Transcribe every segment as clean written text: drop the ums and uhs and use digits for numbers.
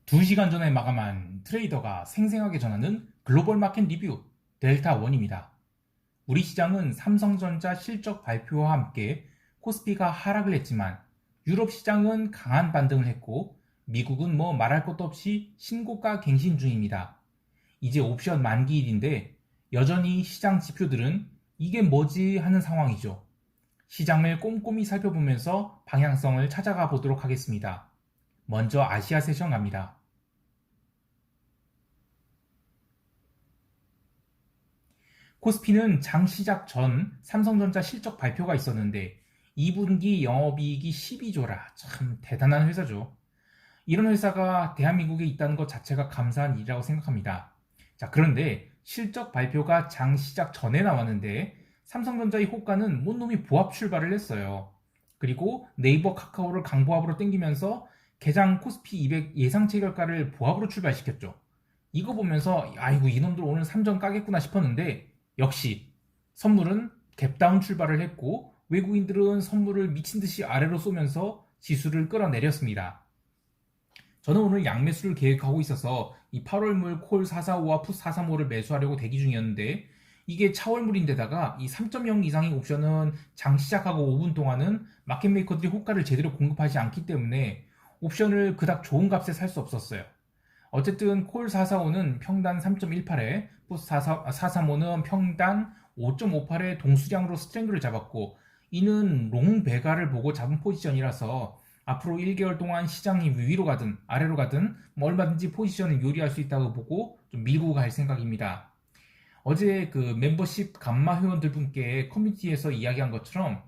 2시간 전에 마감한 트레이더가 생생하게 전하는 글로벌 마켓 리뷰 델타원입니다. 우리 시장은 삼성전자 실적 발표와 함께 코스피가 하락을 했지만 유럽 시장은 강한 반등을 했고 미국은 뭐 말할 것도 없이 신고가 갱신 중입니다. 이제 옵션 만기일인데 여전히 시장 지표들은 이게 뭐지 하는 상황이죠. 시장을 꼼꼼히 살펴보면서 방향성을 찾아가 보도록 하겠습니다. 먼저 아시아 세션 갑니다. 코스피는 장 시작 전 삼성전자 실적 발표가 있었는데 2분기 영업이익이 12조라 참 대단한 회사죠. 이런 회사가 대한민국에 있다는 것 자체가 감사한 일이라고 생각합니다. 자, 그런데 실적 발표가 장 시작 전에 나왔는데 삼성전자의 호가는 뭔 놈이 보합 출발을 했어요. 그리고 네이버 카카오를 강보합으로 땡기면서 개장 코스피 200 예상 체결가를 보합으로 출발시켰죠. 이거 보면서 아이고 이놈들 오늘 3전 까겠구나 싶었는데 역시 선물은 갭다운 출발을 했고 외국인들은 선물을 미친듯이 아래로 쏘면서 지수를 끌어내렸습니다. 저는 오늘 양매수를 계획하고 있어서 이 8월물 콜 445와 풋 435를 매수하려고 대기 중이었는데 이게 차월물인데다가 이 3.0 이상의 옵션은 장 시작하고 5분 동안은 마켓메이커들이 호가를 제대로 공급하지 않기 때문에 옵션을 그닥 좋은 값에 살 수 없었어요. 어쨌든 콜 445는 평단 3.18에 풋 435는 평단 5.58의 동수량으로 스트랭글을 잡았고 이는 롱 배가를 보고 잡은 포지션이라서 앞으로 1개월 동안 시장이 위로 가든 아래로 가든 뭐 얼마든지 포지션을 요리할 수 있다고 보고 좀 밀고 갈 생각입니다. 어제 그 멤버십 감마 회원들 분께 커뮤니티에서 이야기한 것처럼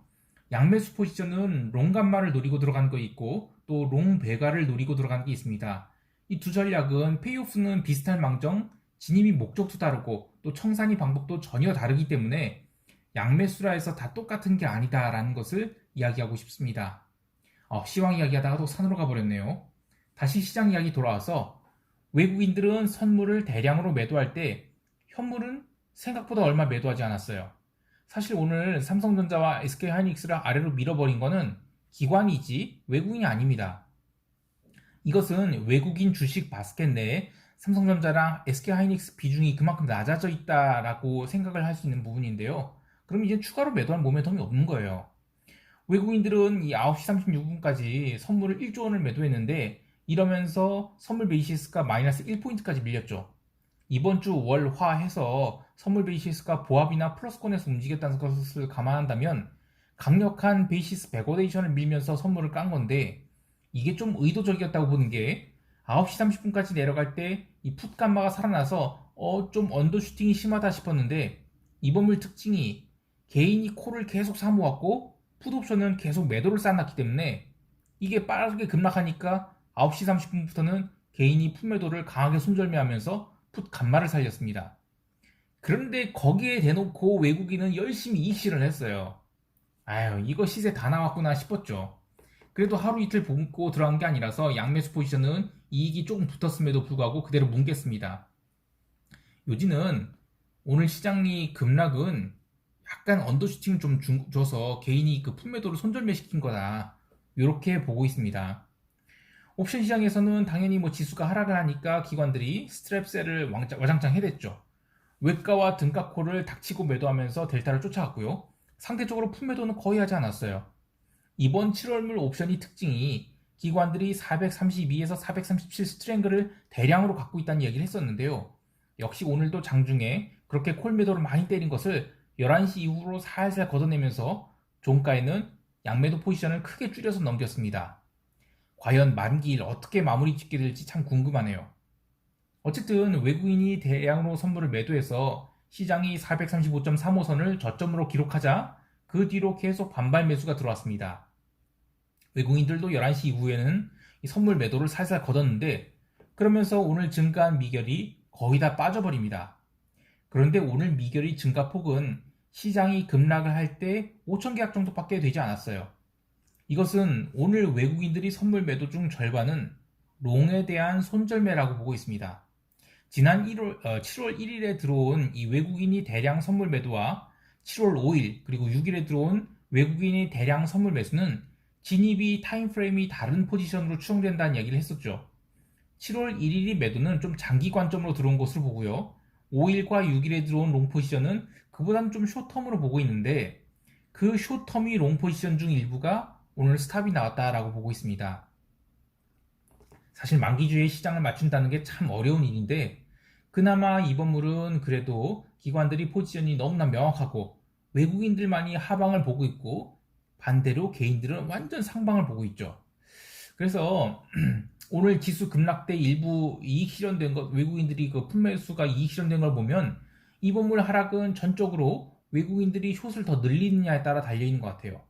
양매수 포지션은 롱 감마를 노리고 들어간 거 있고 또 롱 배가를 노리고 들어간 게 있습니다. 이 두 전략은 페이오프는 비슷할 망정 진입이 목적도 다르고 또 청산이 방법도 전혀 다르기 때문에 양매수라 해서 다 똑같은 게 아니다라는 것을 이야기하고 싶습니다. 시황 이야기하다가 또 산으로 가버렸네요. 다시 시장 이야기 돌아와서 외국인들은 선물을 대량으로 매도할 때 현물은 생각보다 얼마 매도하지 않았어요. 사실 오늘 삼성전자와 SK하이닉스를 아래로 밀어버린 거는 기관이지 외국인이 아닙니다. 이것은 외국인 주식 바스켓 내에 삼성전자랑 SK하이닉스 비중이 그만큼 낮아져 있다라고 생각을 할 수 있는 부분인데요. 그럼 이제 추가로 매도할 모멘텀이 없는 거예요. 외국인들은 이 9시 36분까지 선물을 1조 원을 매도했는데 이러면서 선물 베이시스가 마이너스 1포인트까지 밀렸죠. 이번 주 월, 화 해서 선물 베이시스가 보합이나 플러스권에서 움직였다는 것을 감안한다면 강력한 베이시스 베거데이션을 밀면서 선물을 깐 건데 이게 좀 의도적이었다고 보는 게 9시 30분까지 내려갈 때 이 풋감마가 살아나서 좀 언더슈팅이 심하다 싶었는데 이번 물 특징이 개인이 콜을 계속 사모았고 풋옵션은 계속 매도를 쌓아놨기 때문에 이게 빠르게 급락하니까 9시 30분부터는 개인이 풋매도를 강하게 손절매하면서 풋 감마를 살렸습니다. 그런데 거기에 대놓고 외국인은 열심히 이익실을 했어요. 아유 이거 시세 다 나왔구나 싶었죠. 그래도 하루 이틀 보고 들어간 게 아니라서 양매수 포지션은 이익이 조금 붙었음에도 불구하고 그대로 뭉갰습니다. 요지는 오늘 시장이 급락은 약간 언더슈팅 좀 줘서 개인이 그 풋매도를 손절매 시킨 거다. 이렇게 보고 있습니다. 옵션 시장에서는 당연히 뭐 지수가 하락을 하니까 기관들이 스트랩셀을 와장창 해댔죠. 외가와 등가코를 닥치고 매도하면서 델타를 쫓아갔고요. 상대적으로 풋매도는 거의 하지 않았어요. 이번 7월물 옵션이 특징이 기관들이 432에서 437 스트랭글을 대량으로 갖고 있다는 얘기를 했었는데요. 역시 오늘도 장중에 그렇게 콜 매도를 많이 때린 것을 11시 이후로 살살 걷어내면서 종가에는 양매도 포지션을 크게 줄여서 넘겼습니다. 과연 만기일 어떻게 마무리 짓게 될지 참 궁금하네요. 어쨌든 외국인이 대량으로 선물을 매도해서 시장이 435.35선을 저점으로 기록하자 그 뒤로 계속 반발 매수가 들어왔습니다. 외국인들도 11시 이후에는 이 선물 매도를 살살 걷었는데 그러면서 오늘 증가한 미결이 거의 다 빠져버립니다. 그런데 오늘 미결이 증가폭은 시장이 급락을 할 때 5천 계약 정도밖에 되지 않았어요. 이것은 오늘 외국인들이 선물 매도 중 절반은 롱에 대한 손절매라고 보고 있습니다. 지난 7월 1일에 들어온 이 외국인이 대량 선물 매도와 7월 5일 그리고 6일에 들어온 외국인이 대량 선물 매수는 진입이 타임프레임이 다른 포지션으로 추정된다는 얘기를 했었죠. 7월 1일이 매도는 좀 장기 관점으로 들어온 것으로 보고요. 5일과 6일에 들어온 롱 포지션은 그보다는 좀 숏텀으로 보고 있는데 그 숏텀이 롱 포지션 중 일부가 오늘 스탑이 나왔다라고 보고 있습니다. 사실 만기주의 시장을 맞춘다는 게 참 어려운 일인데 그나마 이번 물은 그래도 기관들이 포지션이 너무나 명확하고 외국인들만이 하방을 보고 있고 반대로 개인들은 완전 상방을 보고 있죠. 그래서 오늘 지수 급락대 일부 이익 실현된 것, 외국인들이 그 품매수가 이익 실현된 걸 보면 이번 물 하락은 전적으로 외국인들이 숏을 더 늘리느냐에 따라 달려있는 것 같아요.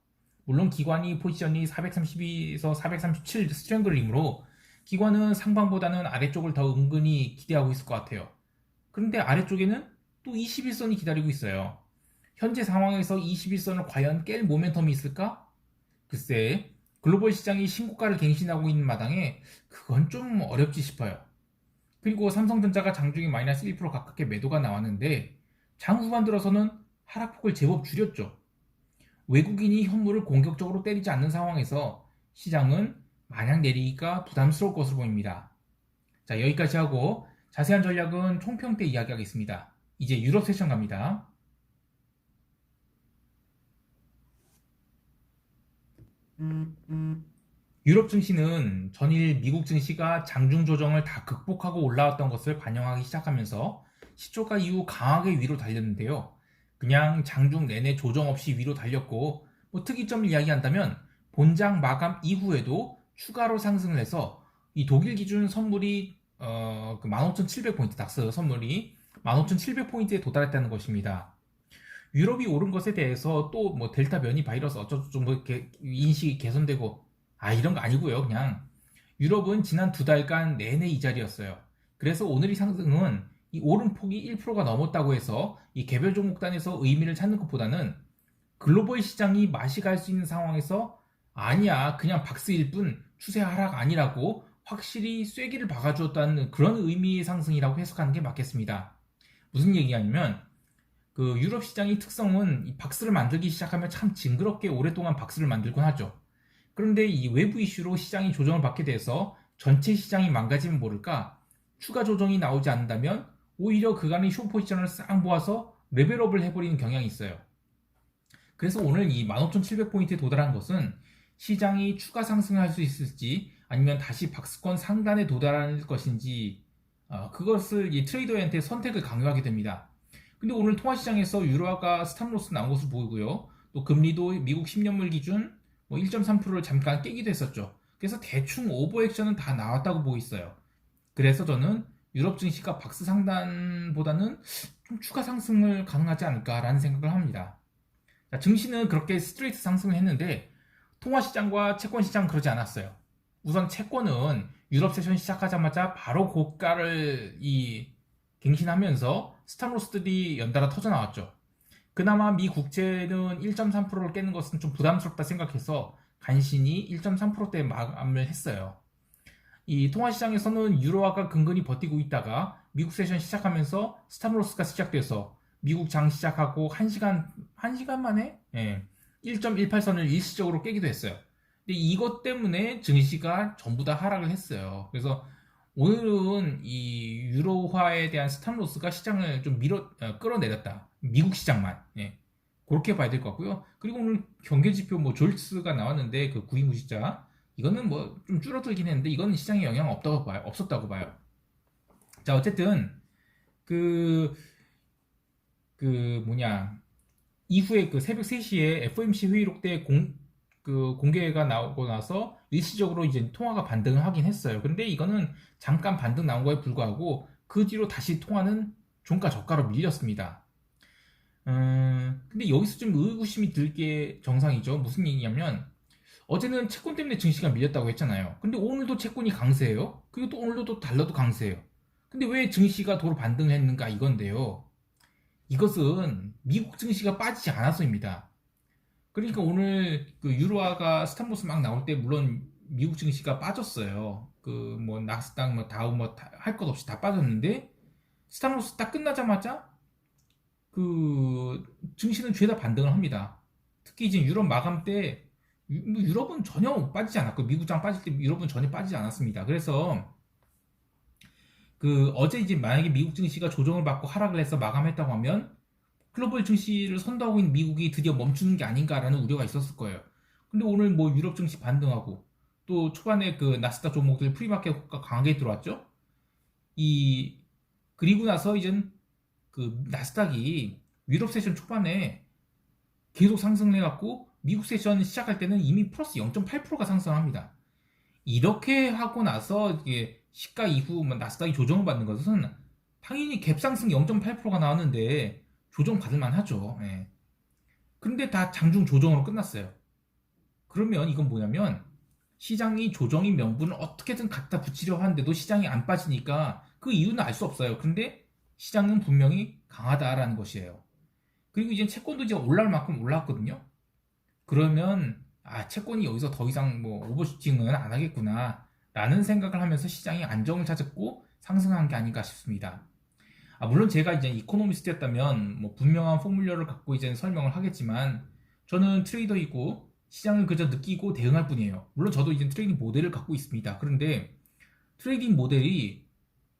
물론 기관이 포지션이 432에서 437 스트랭글링으로 기관은 상방보다는 아래쪽을 더 은근히 기대하고 있을 것 같아요. 그런데 아래쪽에는 또 21선이 기다리고 있어요. 현재 상황에서 21선을 과연 깰 모멘텀이 있을까? 글쎄, 글로벌 시장이 신고가를 갱신하고 있는 마당에 그건 좀 어렵지 싶어요. 그리고 삼성전자가 장중에 마이너스 1% 가깝게 매도가 나왔는데 장 후반 들어서는 하락폭을 제법 줄였죠. 외국인이 현물을 공격적으로 때리지 않는 상황에서 시장은 마냥 내리기가 부담스러울 것으로 보입니다. 자, 여기까지 하고 자세한 전략은 총평 때 이야기하겠습니다. 이제 유럽 세션 갑니다. 유럽 증시는 전일 미국 증시가 장중 조정을 다 극복하고 올라왔던 것을 반영하기 시작하면서 시초가 이후 강하게 위로 달렸는데요. 그냥 장중 내내 조정 없이 위로 달렸고 특이점을 이야기한다면 본장 마감 이후에도 추가로 상승을 해서 이 독일 기준 선물이 15,700포인트 닥스 선물이 15,700포인트에 도달했다는 것입니다. 유럽이 오른 것에 대해서 또 델타 변이 바이러스 어쩌고저쩌고 이렇게 인식이 개선되고 이런 거 아니고요. 그냥 유럽은 지난 2달간 내내 이 자리였어요. 그래서 오늘의 상승은 이 오름폭이 1%가 넘었다고 해서 이 개별 종목단에서 의미를 찾는 것보다는 글로벌 시장이 맛이 갈 수 있는 상황에서 아니야 그냥 박스일 뿐 추세 하락 아니라고 확실히 쐐기를 박아주었다는 그런 의미의 상승이라고 해석하는 게 맞겠습니다. 무슨 얘기냐면 그 유럽 시장의 특성은 이 박스를 만들기 시작하면 참 징그럽게 오랫동안 박스를 만들곤 하죠. 그런데 이 외부 이슈로 시장이 조정을 받게 돼서 전체 시장이 망가지면 모를까 추가 조정이 나오지 않는다면 오히려 그간의 숏 포지션을 싹 모아서 레벨업을 해버리는 경향이 있어요. 그래서 오늘 이 15,700포인트에 도달한 것은 시장이 추가 상승할 수 있을지 아니면 다시 박스권 상단에 도달할 것인지 그것을 이 트레이더한테 선택을 강요하게 됩니다. 근데 오늘 통화시장에서 유로화가 스탑로스 나온 것을 보이고요. 또 금리도 미국 10년물 기준 1.3%를 잠깐 깨기도 했었죠. 그래서 대충 오버액션은 다 나왔다고 보고 있어요. 그래서 저는 유럽 증시가 박스 상단보다는 좀 추가 상승을 가능하지 않을까라는 생각을 합니다. 자, 증시는 그렇게 스트레이트 상승을 했는데 통화시장과 채권시장은 그러지 않았어요. 우선 채권은 유럽 세션 시작하자마자 바로 고가를 갱신하면서 스탑로스들이 연달아 터져나왔죠. 그나마 미 국채는 1.3%를 깨는 것은 좀 부담스럽다 생각해서 간신히 1.3%대 마감을 했어요. 이 통화시장에서는 유로화가 근근히 버티고 있다가 미국 세션 시작하면서 스탑로스가 시작돼서 미국 장 시작하고 1시간 만에 1.18선을 일시적으로 깨기도 했어요. 근데 이것 때문에 증시가 전부 다 하락을 했어요. 그래서 오늘은 이 유로화에 대한 스탑로스가 시장을 좀 끌어내렸다. 미국 시장만. 그렇게 봐야 될 것 같고요. 그리고 오늘 경제지표 졸츠가 나왔는데 그 구인구시자 이거는 좀 줄어들긴 했는데 이거는 시장에 영향 없었다고 봐요. 자, 어쨌든 이후에 그 새벽 3시에 FOMC 회의록 때 공개가 나오고 나서 일시적으로 이제 통화가 반등을 하긴 했어요. 그런데 이거는 잠깐 반등 나온 거에 불구하고 그 뒤로 다시 통화는 종가 저가로 밀렸습니다. 근데 여기서 좀 의구심이 들게 정상이죠. 무슨 얘기냐면 어제는 채권 때문에 증시가 밀렸다고 했잖아요. 근데 오늘도 채권이 강세예요. 그리고 또 오늘도 또 달러도 강세예요. 근데 왜 증시가 도로 반등을 했는가 이건데요. 이것은 미국 증시가 빠지지 않아서입니다. 그러니까 오늘 그 유로화가 스탑로스 막 나올 때 물론 미국 증시가 빠졌어요. 나스닥 다우 할 것 없이 다 빠졌는데 스탑로스 딱 끝나자마자 그 증시는 죄다 반등을 합니다. 특히 이제 유럽 마감 때 유럽은 전혀 빠지지 않았고 미국장 빠질 때 유럽은 전혀 빠지지 않았습니다. 그래서 어제 이제 만약에 미국 증시가 조정을 받고 하락을 해서 마감했다고 하면 글로벌 증시를 선도하고 있는 미국이 드디어 멈추는 게 아닌가라는 우려가 있었을 거예요. 근데 오늘 뭐 유럽 증시 반등하고 또 초반에 그 나스닥 종목들 프리마켓 호가 강하게 들어왔죠. 이 그리고 나서 이젠 그 나스닥이 유럽 세션 초반에 계속 상승을 해갖고 미국 세션 시작할 때는 이미 플러스 0.8%가 상승합니다. 이렇게 하고 나서 이게 시가 이후 뭐 나스닥이 조정을 받는 것은 당연히 갭상승 0.8%가 나왔는데 조정 받을 만하죠. 예. 근데 다 장중 조정으로 끝났어요. 그러면 이건 뭐냐면 시장이 조정인 명분을 어떻게든 갖다 붙이려 하는데도 시장이 안 빠지니까 그 이유는 알 수 없어요. 근데 시장은 분명히 강하다라는 것이에요. 그리고 이제 채권도 이제 올라올 만큼 올라왔거든요. 그러면 채권이 여기서 더 이상 뭐 오버슈팅은 안 하겠구나 라는 생각을 하면서 시장이 안정을 찾았고 상승한 게 아닌가 싶습니다. 물론 제가 이제 이코노미스트였다면 뭐 분명한 포뮬러를 갖고 이제 설명을 하겠지만 저는 트레이더이고 시장을 그저 느끼고 대응할 뿐이에요. 물론 저도 이제 트레이딩 모델을 갖고 있습니다. 그런데 트레이딩 모델이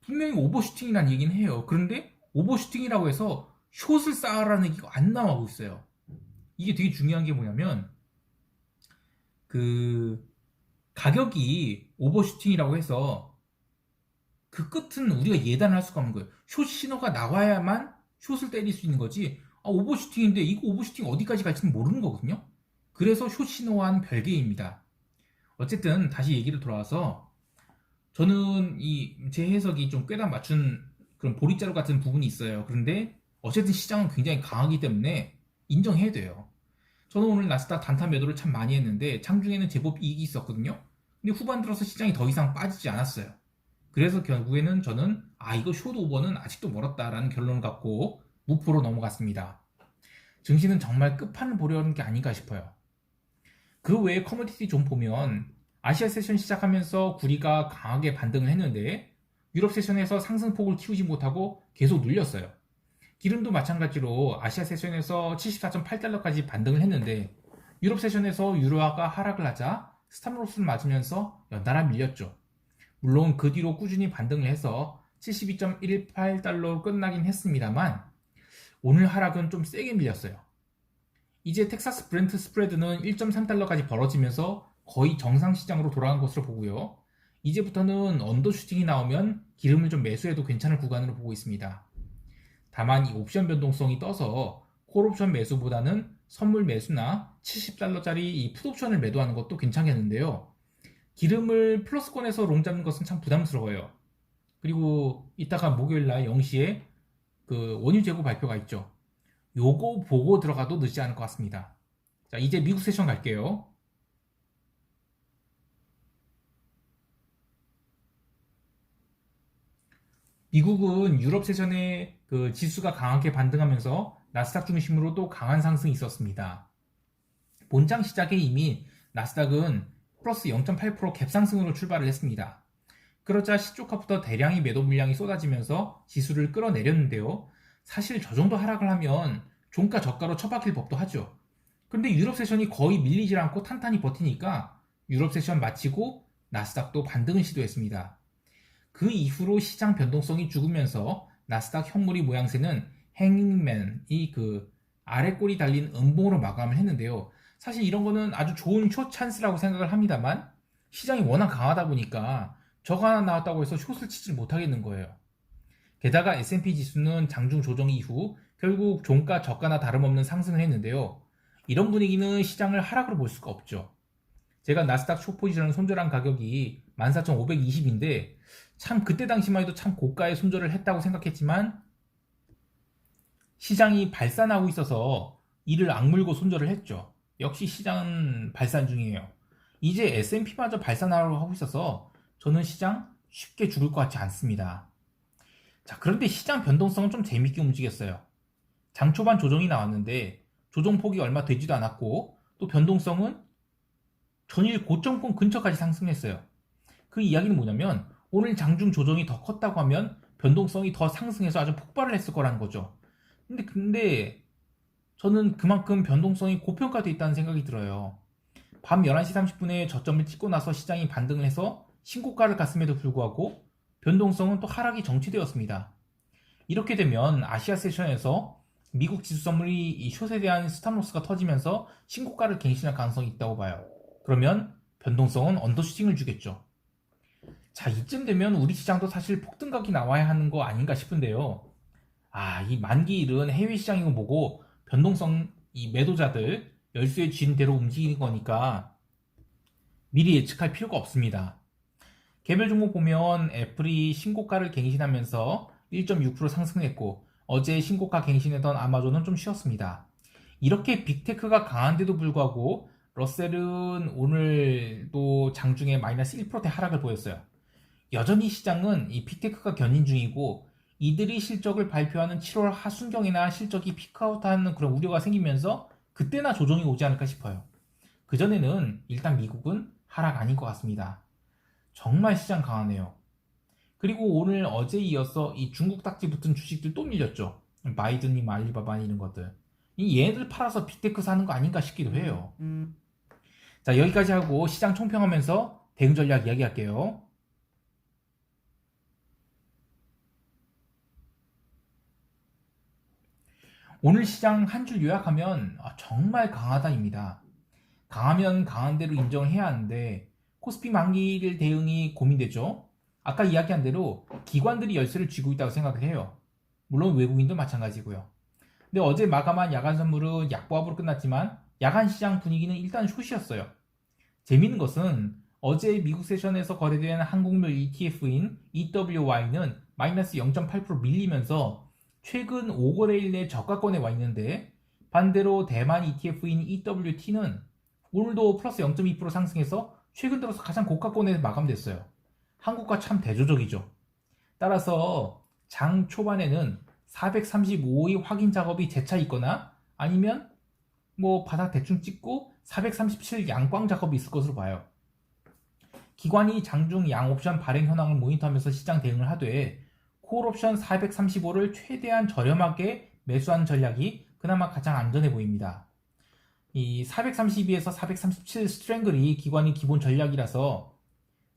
분명히 오버슈팅이라는 얘기는 해요. 그런데 오버슈팅이라고 해서 숏을 쌓아라는 얘기가 안 나오고 있어요. 이게 되게 중요한 게 뭐냐면 가격이 오버슈팅이라고 해서 그 끝은 우리가 예단할 수가 없는 거예요. 숏 신호가 나와야만 숏을 때릴 수 있는 거지. 오버슈팅인데 이거 오버슈팅 어디까지 갈지는 모르는 거거든요. 그래서 숏 신호와는 별개입니다. 어쨌든 다시 얘기를 돌아와서 저는 제 해석이 좀 꿰다 맞춘 그런 보리자루 같은 부분이 있어요. 그런데 어쨌든 시장은 굉장히 강하기 때문에 인정해야 돼요. 저는 오늘 나스닥 단타 매도를 참 많이 했는데 장중에는 제법 이익이 있었거든요. 근데 후반 들어서 시장이 더 이상 빠지지 않았어요. 그래서 결국에는 저는 이거 숏 오버는 아직도 멀었다라는 결론을 갖고 무포로 넘어갔습니다. 증시는 정말 끝판을 보려는 게 아닌가 싶어요. 그 외에 커머디티 좀 보면 아시아 세션 시작하면서 구리가 강하게 반등을 했는데 유럽 세션에서 상승폭을 키우지 못하고 계속 눌렸어요. 기름도 마찬가지로 아시아 세션에서 74.8달러까지 반등을 했는데 유럽 세션에서 유로화가 하락을 하자 스탑로스를 맞으면서 연달아 밀렸죠. 물론 그 뒤로 꾸준히 반등을 해서 72.18달러로 끝나긴 했습니다만 오늘 하락은 좀 세게 밀렸어요. 이제 텍사스 브렌트 스프레드는 1.3달러까지 벌어지면서 거의 정상 시장으로 돌아간 것으로 보고요. 이제부터는 언더슈팅이 나오면 기름을 좀 매수해도 괜찮을 구간으로 보고 있습니다. 다만 이 옵션 변동성이 떠서 콜옵션 매수보다는 선물 매수나 70달러짜리 이 풋옵션을 매도하는 것도 괜찮겠는데요. 기름을 플러스권에서 롱 잡는 것은 참 부담스러워요. 그리고 이따가 목요일날 0시에 그 원유 재고 발표가 있죠. 요거 보고 들어가도 늦지 않을 것 같습니다. 자, 이제 미국 세션 갈게요. 미국은 유럽 세션에 그 지수가 강하게 반등하면서 나스닥 중심으로 또 강한 상승이 있었습니다. 본장 시작에 이미 나스닥은 플러스 0.8% 갭상승으로 출발을 했습니다. 그러자 시초카부터 대량의 매도 물량이 쏟아지면서 지수를 끌어내렸는데요. 사실 저 정도 하락을 하면 종가 저가로 처박힐 법도 하죠. 근데 유럽 세션이 거의 밀리질 않고 탄탄히 버티니까 유럽 세션 마치고 나스닥도 반등을 시도했습니다. 그 이후로 시장 변동성이 죽으면서 나스닥 현물이 모양새는 행잉맨이 아래 꼬리 달린 음봉으로 마감을 했는데요. 사실 이런 거는 아주 좋은 숏 찬스라고 생각을 합니다만 시장이 워낙 강하다 보니까 저가 하나 나왔다고 해서 숏을 치지 못하겠는 거예요. 게다가 S&P 지수는 장중 조정 이후 결국 종가 저가나 다름없는 상승을 했는데요. 이런 분위기는 시장을 하락으로 볼 수가 없죠. 제가 나스닥 숏 포지션을 손절한 가격이 14,520인데 참 그때 당시만 해도 참 고가의 손절을 했다고 생각했지만 시장이 발산하고 있어서 이를 악물고 손절을 했죠. 역시 시장은 발산 중이에요. 이제 S&P마저 발산하려고 하고 있어서 저는 시장 쉽게 죽을 것 같지 않습니다. 자, 그런데 시장 변동성은 좀 재밌게 움직였어요. 장 초반 조정이 나왔는데 조정폭이 얼마 되지도 않았고 또 변동성은 전일 고점권 근처까지 상승했어요. 그 이야기는 뭐냐면 오늘 장중 조정이 더 컸다고 하면 변동성이 더 상승해서 아주 폭발을 했을 거라는 거죠. 근데 저는 그만큼 변동성이 고평가되어 있다는 생각이 들어요. 밤 11시 30분에 저점을 찍고 나서 시장이 반등을 해서 신고가를 갔음에도 불구하고 변동성은 또 하락이 정체되었습니다. 이렇게 되면 아시아 세션에서 미국 지수 선물이 이 숏에 대한 스탑로스가 터지면서 신고가를 갱신할 가능성이 있다고 봐요. 그러면 변동성은 언더슈팅을 주겠죠. 자, 이쯤 되면 우리 시장도 사실 폭등각이 나와야 하는 거 아닌가 싶은데요. 이 만기 일은 해외 시장이고 뭐고 변동성 이 매도자들 열수의 쥔대로 움직이는 거니까 미리 예측할 필요가 없습니다. 개별 종목 보면 애플이 신고가를 갱신하면서 1.6% 상승했고 어제 신고가 갱신했던 아마존은 좀 쉬었습니다. 이렇게 빅테크가 강한데도 불구하고 러셀은 오늘도 장중에 마이너스 1%대 하락을 보였어요. 여전히 시장은 이 빅테크가 견인 중이고 이들이 실적을 발표하는 7월 하순경이나 실적이 피크아웃하는 그런 우려가 생기면서 그때나 조정이 오지 않을까 싶어요. 그전에는 일단 미국은 하락 아닌 것 같습니다. 정말 시장 강하네요. 그리고 오늘 어제 이어서 이 중국 딱지 붙은 주식들 또 밀렸죠. 바이든님, 알리바바 이런 것들. 이 얘네들 팔아서 빅테크 사는 거 아닌가 싶기도 해요. 자, 여기까지 하고 시장 총평하면서 대응 전략 이야기할게요. 오늘 시장 한 줄 요약하면 정말 강하다입니다. 강하면 강한 대로 인정을 해야 하는데 코스피 만기일 대응이 고민되죠. 아까 이야기한 대로 기관들이 열쇠를 쥐고 있다고 생각을 해요. 물론 외국인도 마찬가지고요. 근데 어제 마감한 야간 선물은 약보합으로 끝났지만 야간 시장 분위기는 일단 숏이었어요. 재미있는 것은 어제 미국 세션에서 거래된 한국물 ETF인 EWY는 마이너스 0.8% 밀리면서 최근 5거래일 내 저가권에 와 있는데 반대로 대만 ETF인 EWT는 오늘도 플러스 0.2% 상승해서 최근 들어서 가장 고가권에 마감됐어요. 한국과 참 대조적이죠. 따라서 장 초반에는 435의 확인 작업이 재차 있거나 아니면 바닥 대충 찍고 437 양광 작업이 있을 것으로 봐요. 기관이 장중 양 옵션 발행 현황을 모니터하면서 시장 대응을 하되 콜 옵션 435를 최대한 저렴하게 매수하는 전략이 그나마 가장 안전해 보입니다. 이 432에서 437 스트랭글이 기관의 기본 전략이라서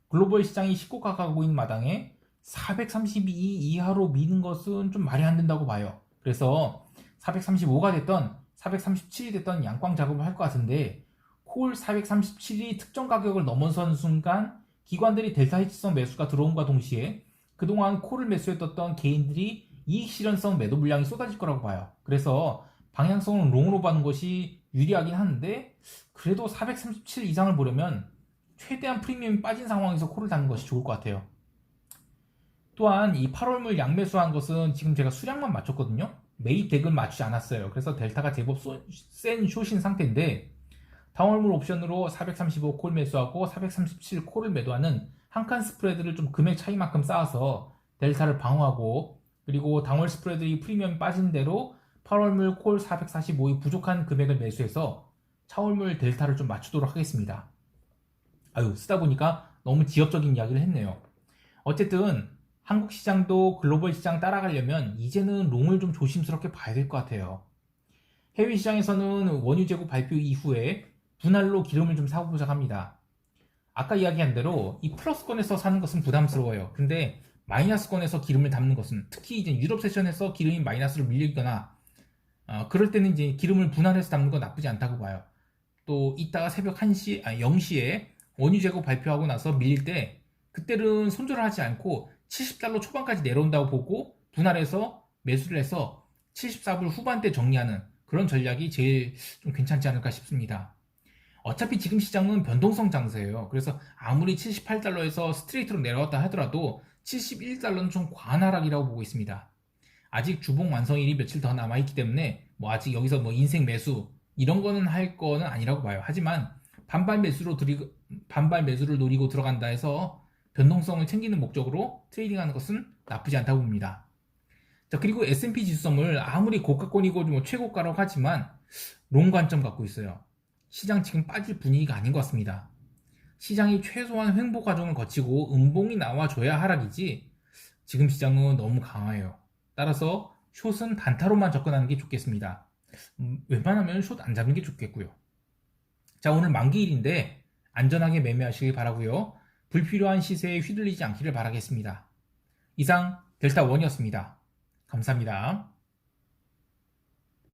글로벌 시장이 시고가 가고 있는 마당에 432 이하로 미는 것은 좀 말이 안 된다고 봐요. 그래서 435가 됐던 437이 됐던 양광 작업을 할 것 같은데 콜 437이 특정 가격을 넘어선 순간 기관들이 델타 헤지성 매수가 들어옴과 동시에 그동안 콜을 매수했던 개인들이 이익 실현성 매도 물량이 쏟아질 거라고 봐요. 그래서 방향성을 롱으로 봐는 것이 유리하긴 하는데 그래도 437 이상을 보려면 최대한 프리미엄이 빠진 상황에서 콜을 담는 것이 좋을 것 같아요. 또한 이 8월물 양매수한 것은 지금 제가 수량만 맞췄거든요. 매입 덱은 맞추지 않았어요. 그래서 델타가 제법 센 숏인 상태인데 당월물 옵션으로 435 콜 매수하고 437 콜을 매도하는 한 칸 스프레드를 좀 금액 차이만큼 쌓아서 델타를 방어하고 그리고 당월 스프레드의 프리미엄이 빠진 대로 8월물 콜 445의 부족한 금액을 매수해서 차월물 델타를 좀 맞추도록 하겠습니다. 쓰다 보니까 너무 지역적인 이야기를 했네요. 어쨌든 한국 시장도 글로벌 시장 따라가려면 이제는 롱을 좀 조심스럽게 봐야 될 것 같아요. 해외 시장에서는 원유 재고 발표 이후에 분할로 기름을 좀 사고 보자 합니다. 아까 이야기한 대로 이 플러스권에서 사는 것은 부담스러워요. 근데 마이너스권에서 기름을 담는 것은 특히 이제 유럽 세션에서 기름이 마이너스로 밀리거나 그럴 때는 이제 기름을 분할해서 담는 건 나쁘지 않다고 봐요. 또 이따가 새벽 1시, 0시에 원유 재고 발표하고 나서 밀릴 때 그때는 손절을 하지 않고 70달러 초반까지 내려온다고 보고 분할해서 매수를 해서 74불 후반대 정리하는 그런 전략이 제일 좀 괜찮지 않을까 싶습니다. 어차피 지금 시장은 변동성 장세예요. 그래서 아무리 78달러에서 스트레이트로 내려왔다 하더라도 71달러는 좀 과한 하락이라고 보고 있습니다. 아직 주봉 완성일이 며칠 더 남아있기 때문에 아직 여기서 인생 매수 이런 거는 할 거는 아니라고 봐요. 하지만 반발 매수를 노리고 들어간다 해서 변동성을 챙기는 목적으로 트레이딩하는 것은 나쁘지 않다고 봅니다. 자, 그리고 S&P 지수성을 아무리 고가권이고 최고가라고 하지만 롱 관점 갖고 있어요. 시장 지금 빠질 분위기가 아닌 것 같습니다. 시장이 최소한 횡보 과정을 거치고 음봉이 나와줘야 하락이지 지금 시장은 너무 강해요. 따라서 숏은 단타로만 접근하는 게 좋겠습니다. 웬만하면 숏 안 잡는 게 좋겠고요. 자, 오늘 만기일인데 안전하게 매매하시길 바라고요. 불필요한 시세에 휘둘리지 않기를 바라겠습니다. 이상 델타원이었습니다. 감사합니다.